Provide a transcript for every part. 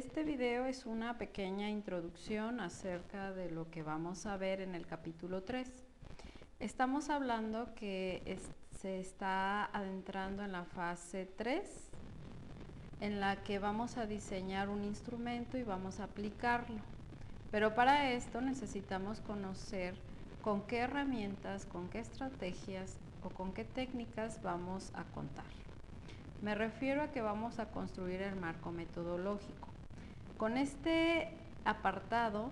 Este video es una pequeña introducción acerca de lo que vamos a ver en el capítulo 3. Estamos hablando que se está adentrando en la fase 3, en la que vamos a diseñar un instrumento y vamos a aplicarlo. Pero para esto necesitamos conocer con qué herramientas, con qué estrategias o con qué técnicas vamos a contar. Me refiero a que vamos a construir el marco metodológico. Con este apartado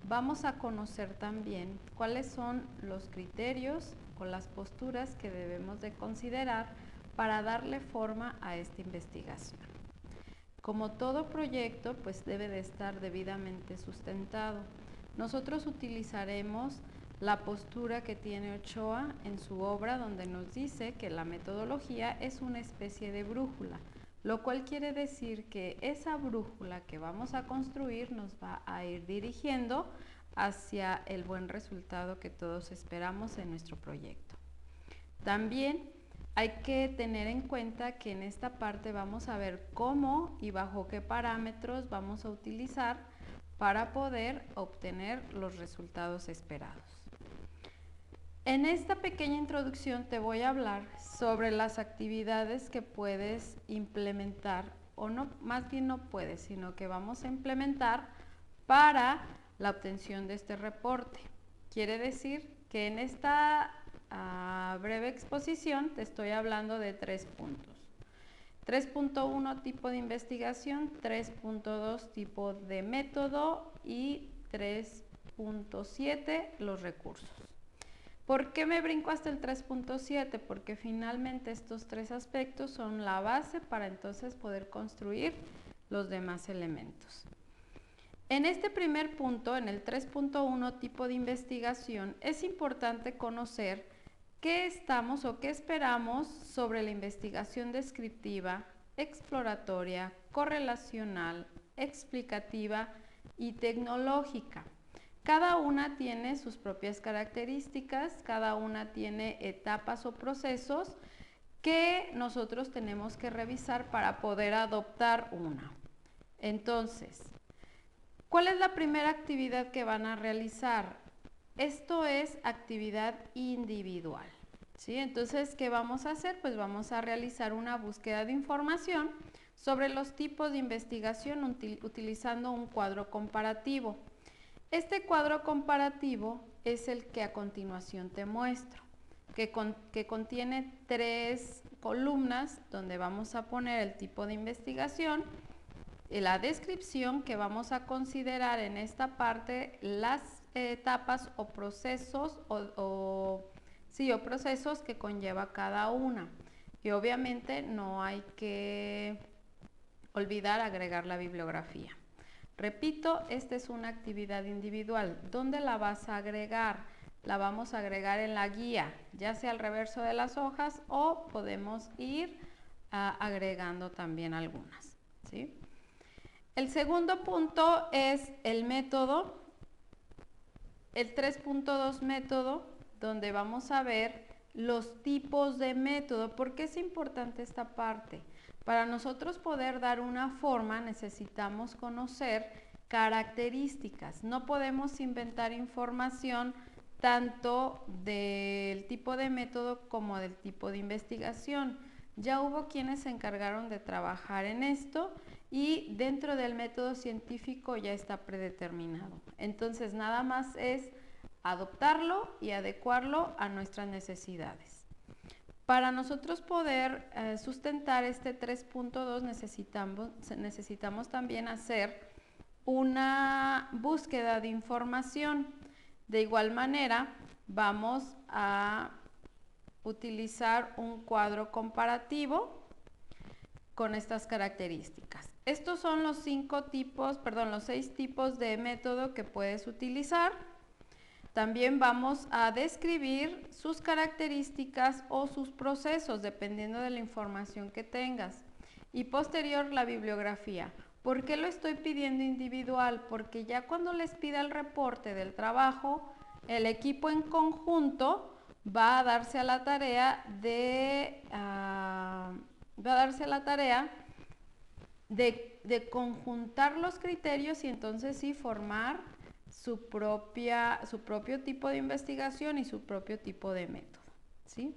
vamos a conocer también cuáles son los criterios o las posturas que debemos de considerar para darle forma a esta investigación. Como todo proyecto, pues debe de estar debidamente sustentado. Nosotros utilizaremos la postura que tiene Ochoa en su obra, donde nos dice que la metodología es una especie de brújula, lo cual quiere decir que esa brújula que vamos a construir nos va a ir dirigiendo hacia el buen resultado que todos esperamos en nuestro proyecto. También hay que tener en cuenta que en esta parte vamos a ver cómo y bajo qué parámetros vamos a utilizar para poder obtener los resultados esperados. En esta pequeña introducción te voy a hablar sobre las actividades que puedes implementar, o no, más bien no puedes, sino que vamos a implementar para la obtención de este reporte. Quiere decir que en esta breve exposición te estoy hablando de 3 puntos. 3.1 tipo de investigación, 3.2 tipo de método y 3.7 los recursos. ¿Por qué me brinco hasta el 3.7? Porque finalmente estos 3 aspectos son la base para entonces poder construir los demás elementos. En este primer punto, en el 3.1 tipo de investigación, es importante conocer qué estamos o qué esperamos sobre la investigación descriptiva, exploratoria, correlacional, explicativa y tecnológica. Cada una tiene sus propias características, cada una tiene etapas o procesos que nosotros tenemos que revisar para poder adoptar una. Entonces, ¿cuál es la primera actividad que van a realizar? Esto es actividad individual, ¿sí? Entonces, ¿qué vamos a hacer? Pues vamos a realizar una búsqueda de información sobre los tipos de investigación utilizando un cuadro comparativo. Este cuadro comparativo es el que a continuación te muestro, que contiene 3 columnas donde vamos a poner el tipo de investigación, la descripción, que vamos a considerar en esta parte las etapas o procesos procesos que conlleva cada una. Y obviamente no hay que olvidar agregar la bibliografía. Repito, esta es una actividad individual. ¿Dónde la vas a agregar? La vamos a agregar en la guía, ya sea al reverso de las hojas o podemos ir agregando también algunas, ¿sí? El segundo punto es el método, el 3.2 método, donde vamos a ver los tipos de método. ¿Por qué es importante esta parte? Para nosotros poder dar una forma necesitamos conocer características. No podemos inventar información tanto del tipo de método como del tipo de investigación. Ya hubo quienes se encargaron de trabajar en esto y dentro del método científico ya está predeterminado. Entonces nada más es adoptarlo y adecuarlo a nuestras necesidades. Para nosotros poder sustentar este 3.2 necesitamos también hacer una búsqueda de información. De igual manera, vamos a utilizar un cuadro comparativo con estas características. Estos son los 6 tipos de método que puedes utilizar. También vamos a describir sus características o sus procesos, dependiendo de la información que tengas. Y posterior, la bibliografía. ¿Por qué lo estoy pidiendo individual? Porque ya cuando les pida el reporte del trabajo, el equipo en conjunto va a darse a la tarea de conjuntar los criterios y entonces sí formar su propio tipo de investigación y su propio tipo de método, ¿sí?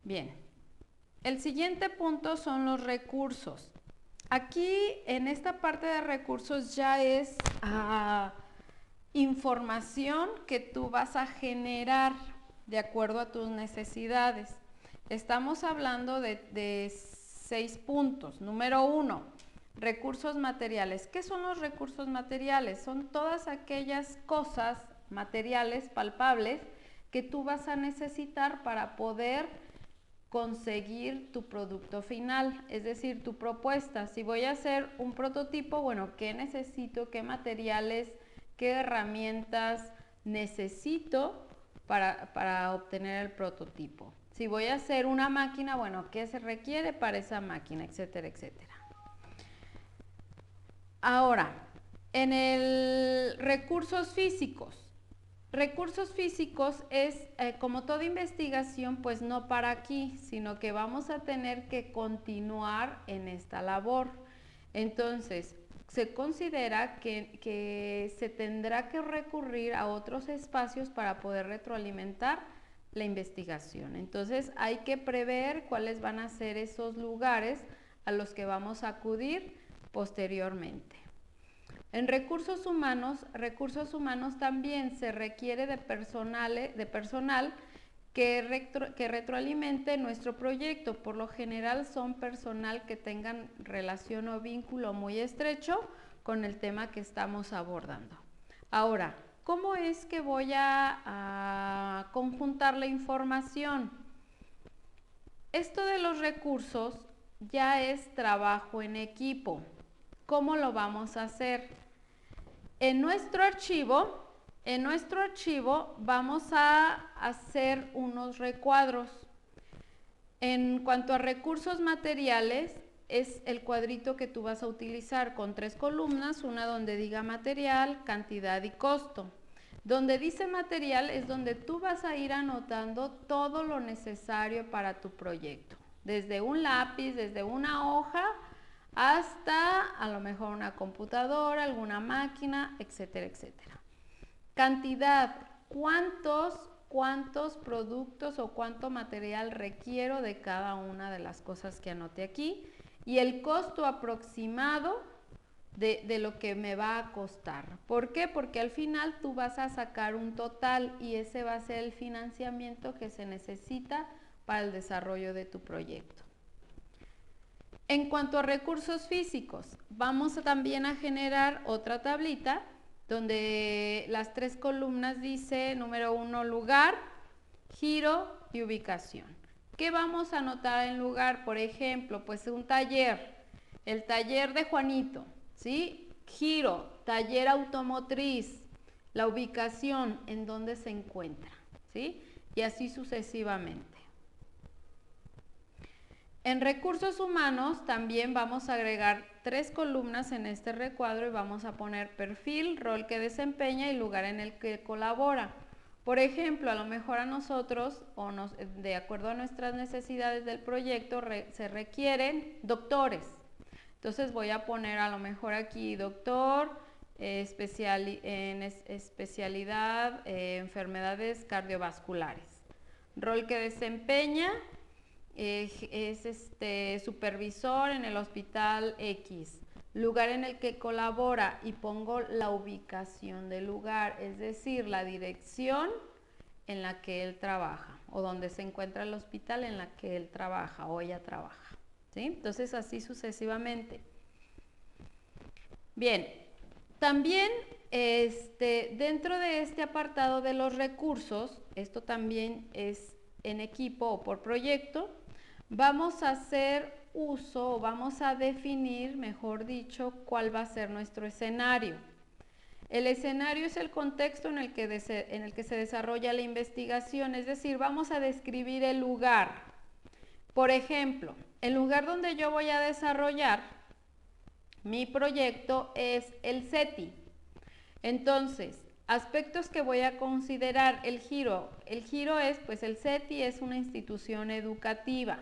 Bien, el siguiente punto son los recursos. Aquí en esta parte de recursos ya es información que tú vas a generar de acuerdo a tus necesidades. Estamos hablando de 6 puntos. Número 1, recursos materiales. ¿Qué son los recursos materiales? Son todas aquellas cosas materiales, palpables, que tú vas a necesitar para poder conseguir tu producto final, es decir, tu propuesta. Si voy a hacer un prototipo, bueno, ¿qué necesito? ¿Qué materiales? ¿Qué herramientas necesito para obtener el prototipo? Si voy a hacer una máquina, bueno, ¿qué se requiere para esa máquina? Etcétera, etcétera. Ahora, en el recursos físicos. Recursos físicos es, como toda investigación, pues no para aquí, sino que vamos a tener que continuar en esta labor. Entonces, se considera que se tendrá que recurrir a otros espacios para poder retroalimentar la investigación. Entonces, hay que prever cuáles van a ser esos lugares a los que vamos a acudir posteriormente. En recursos humanos también se requiere de personal que retroalimente nuestro proyecto. Por lo general son personal que tengan relación o vínculo muy estrecho con el tema que estamos abordando. Ahora, ¿cómo es que voy a conjuntar la información? Esto de los recursos ya es trabajo en equipo. ¿Cómo lo vamos a hacer? En nuestro archivo vamos a hacer unos recuadros. En cuanto a recursos materiales, es el cuadrito que tú vas a utilizar con 3 columnas, una donde diga material, cantidad y costo. Donde dice material es donde tú vas a ir anotando todo lo necesario para tu proyecto. Desde un lápiz, desde una hoja, hasta a lo mejor una computadora, alguna máquina, etcétera, etcétera. Cantidad, ¿cuántos productos o cuánto material requiero de cada una de las cosas que anoté aquí? Y el costo aproximado de lo que me va a costar. ¿Por qué? Porque al final tú vas a sacar un total y ese va a ser el financiamiento que se necesita para el desarrollo de tu proyecto. En cuanto a recursos físicos, vamos también a generar otra tablita donde las 3 columnas dice, número 1, lugar, giro y ubicación. ¿Qué vamos a anotar en lugar? Por ejemplo, pues un taller, el taller de Juanito, ¿sí? Giro, taller automotriz, la ubicación en donde se encuentra, ¿sí? Y así sucesivamente. En recursos humanos también vamos a agregar 3 columnas en este recuadro y vamos a poner perfil, rol que desempeña y lugar en el que colabora. Por ejemplo, a lo mejor a nosotros, de acuerdo a nuestras necesidades del proyecto, se requieren doctores. Entonces voy a poner a lo mejor aquí doctor, en especialidad enfermedades cardiovasculares. Rol que desempeña es supervisor en el hospital X, lugar en el que colabora y pongo la ubicación del lugar, es decir, la dirección en la que él trabaja o donde se encuentra el hospital en la que él trabaja o ella trabaja, ¿sí? Entonces así sucesivamente. Bien, también dentro de este apartado de los recursos, esto también es en equipo o por proyecto, vamos a hacer uso o vamos a definir, mejor dicho, cuál va a ser nuestro escenario. El escenario es el contexto en el que se desarrolla la investigación, es decir, vamos a describir el lugar. Por ejemplo, el lugar donde yo voy a desarrollar mi proyecto es el CETI. Entonces, aspectos que voy a considerar, el giro es, pues el CETI es una institución educativa.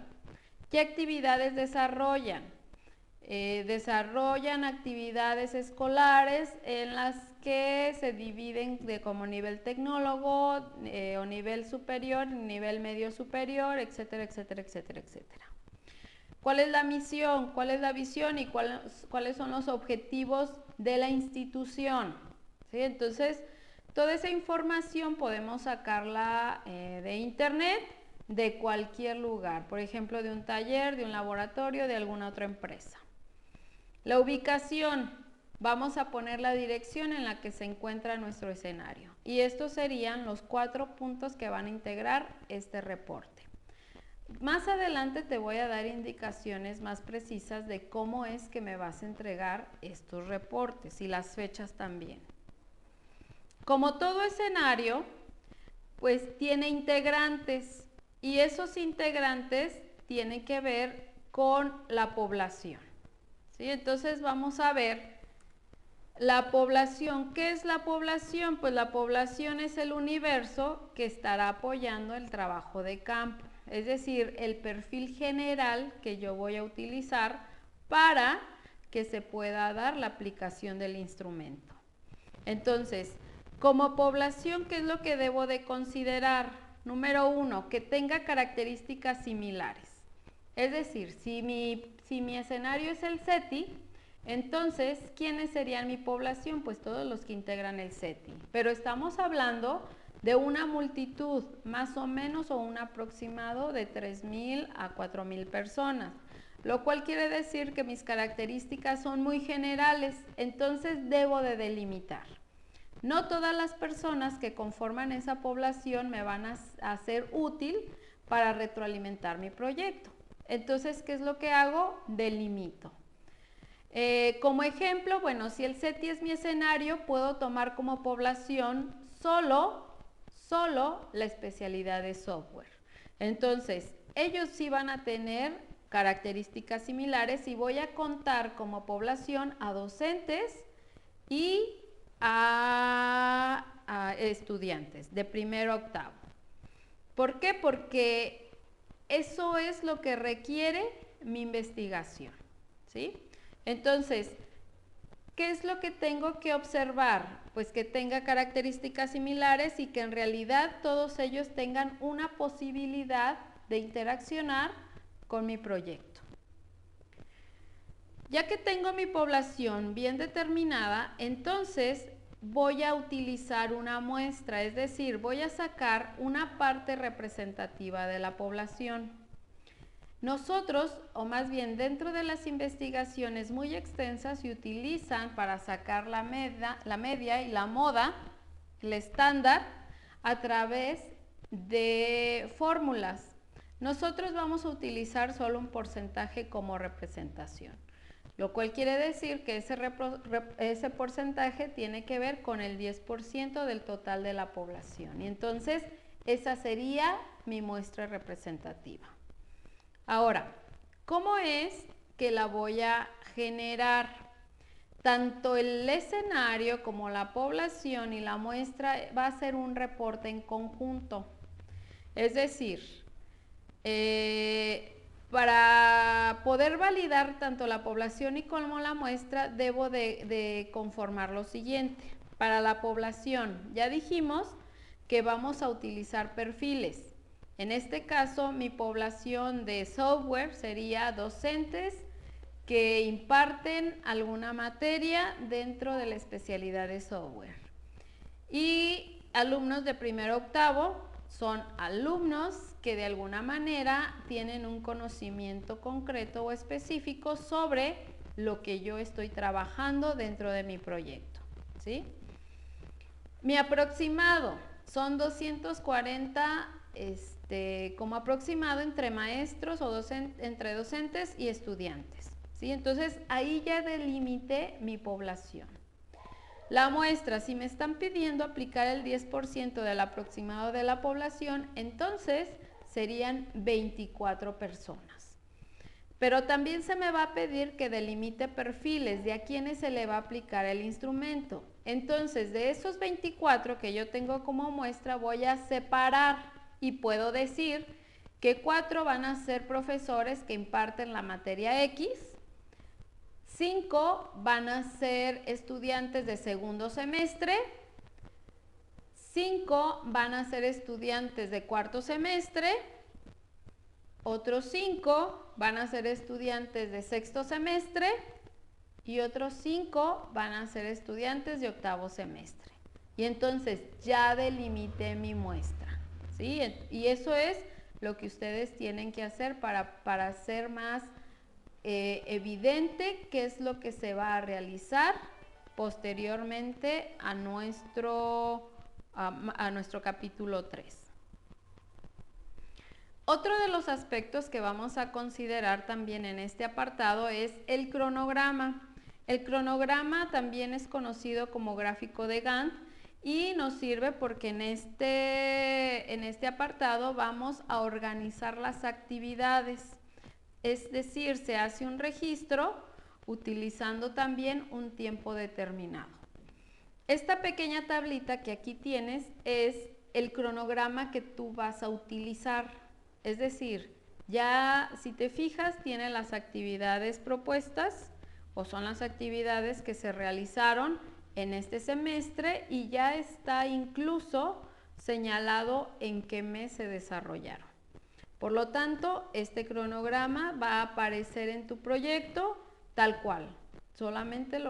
¿Qué actividades desarrollan? desarrollan actividades escolares en las que se dividen como nivel tecnólogo o nivel superior, nivel medio superior, etcétera, etcétera, etcétera, etcétera. ¿Cuál es la misión? ¿Cuál es la visión? ¿Y cuáles son los objetivos de la institución? ¿Sí? Entonces, toda esa información podemos sacarla de internet, de cualquier lugar, por ejemplo, de un taller, de un laboratorio, de alguna otra empresa. La ubicación, vamos a poner la dirección en la que se encuentra nuestro escenario. Y estos serían los 4 puntos que van a integrar este reporte. Más adelante te voy a dar indicaciones más precisas de cómo es que me vas a entregar estos reportes y las fechas también. Como todo escenario, pues tiene integrantes y esos integrantes tienen que ver con la población. ¿Sí? Entonces vamos a ver la población. ¿Qué es la población? Pues la población es el universo que estará apoyando el trabajo de campo. Es decir, el perfil general que yo voy a utilizar para que se pueda dar la aplicación del instrumento. Entonces, como población, ¿qué es lo que debo de considerar? Número 1, que tenga características similares. Es decir, si mi escenario es el CETI, entonces, ¿quiénes serían mi población? Pues todos los que integran el CETI. Pero estamos hablando de una multitud, más o menos, o un aproximado de 3,000 a 4,000 personas, lo cual quiere decir que mis características son muy generales, entonces debo de delimitar. No todas las personas que conforman esa población me van a ser útil para retroalimentar mi proyecto. Entonces, ¿qué es lo que hago? Delimito. Como ejemplo, bueno, si el CETI es mi escenario, puedo tomar como población solo la especialidad de software. Entonces, ellos sí van a tener características similares y voy a contar como población a docentes y a estudiantes de primero a octavo. ¿Por qué? Porque eso es lo que requiere mi investigación, ¿sí? Entonces, ¿qué es lo que tengo que observar? Pues que tenga características similares y que en realidad todos ellos tengan una posibilidad de interaccionar con mi proyecto. Ya que tengo mi población bien determinada, entonces voy a utilizar una muestra, es decir, voy a sacar una parte representativa de la población. Nosotros, o más bien dentro de las investigaciones muy extensas, se utilizan para sacar la media y la moda, el estándar, a través de fórmulas. Nosotros vamos a utilizar solo un porcentaje como representación, lo cual quiere decir que ese porcentaje tiene que ver con el 10% del total de la población. Y entonces, esa sería mi muestra representativa. Ahora, ¿cómo es que la voy a generar? Tanto el escenario como la población y la muestra va a ser un reporte en conjunto. Es decir, para poder validar tanto la población y como la muestra, debo de conformar lo siguiente. Para la población, ya dijimos que vamos a utilizar perfiles. En este caso, mi población de software sería docentes que imparten alguna materia dentro de la especialidad de software. Y alumnos de primero a octavo son alumnos que de alguna manera tienen un conocimiento concreto o específico sobre lo que yo estoy trabajando dentro de mi proyecto, ¿sí? Mi aproximado son 240 como aproximado entre maestros o entre docentes y estudiantes, ¿sí? Entonces, ahí ya delimité mi población. La muestra, si me están pidiendo aplicar el 10% del aproximado de la población, entonces serían 24 personas. Pero también se me va a pedir que delimite perfiles de a quienes se le va a aplicar el instrumento. Entonces, de esos 24 que yo tengo como muestra, voy a separar y puedo decir que 4 van a ser profesores que imparten la materia X, 5 van a ser estudiantes de segundo semestre, 5 van a ser estudiantes de cuarto semestre, otros 5 van a ser estudiantes de sexto semestre y otros 5 van a ser estudiantes de octavo semestre. Y entonces ya delimité mi muestra, ¿sí? Y eso es lo que ustedes tienen que hacer para hacer más evidente qué es lo que se va a realizar posteriormente a nuestro capítulo 3. Otro de los aspectos que vamos a considerar también en este apartado es el cronograma. El cronograma también es conocido como gráfico de Gantt y nos sirve porque en este apartado vamos a organizar las actividades. Es decir, se hace un registro utilizando también un tiempo determinado. Esta pequeña tablita que aquí tienes es el cronograma que tú vas a utilizar. Es decir, ya si te fijas, tiene las actividades propuestas o son las actividades que se realizaron en este semestre y ya está incluso señalado en qué mes se desarrollaron. Por lo tanto, este cronograma va a aparecer en tu proyecto tal cual. Solamente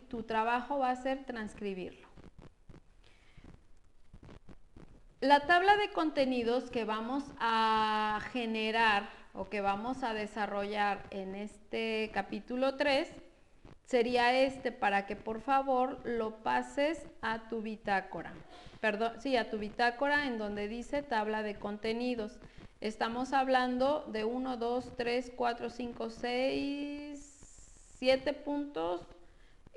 tu trabajo va a ser transcribirlo. La tabla de contenidos que vamos a generar o que vamos a desarrollar en este capítulo 3 sería para que por favor lo pases a tu bitácora. Perdón, sí, a tu bitácora en donde dice tabla de contenidos. Estamos hablando de 1, 2, 3, 4, 5, 6, 7 puntos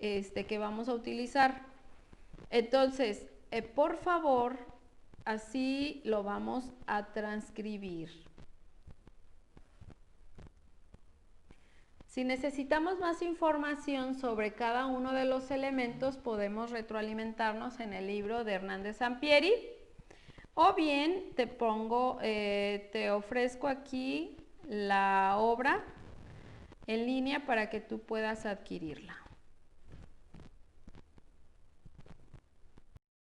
que vamos a utilizar. Entonces, por favor, así lo vamos a transcribir. Si necesitamos más información sobre cada uno de los elementos, podemos retroalimentarnos en el libro de Hernández Sampieri, o bien te ofrezco aquí la obra en línea para que tú puedas adquirirla.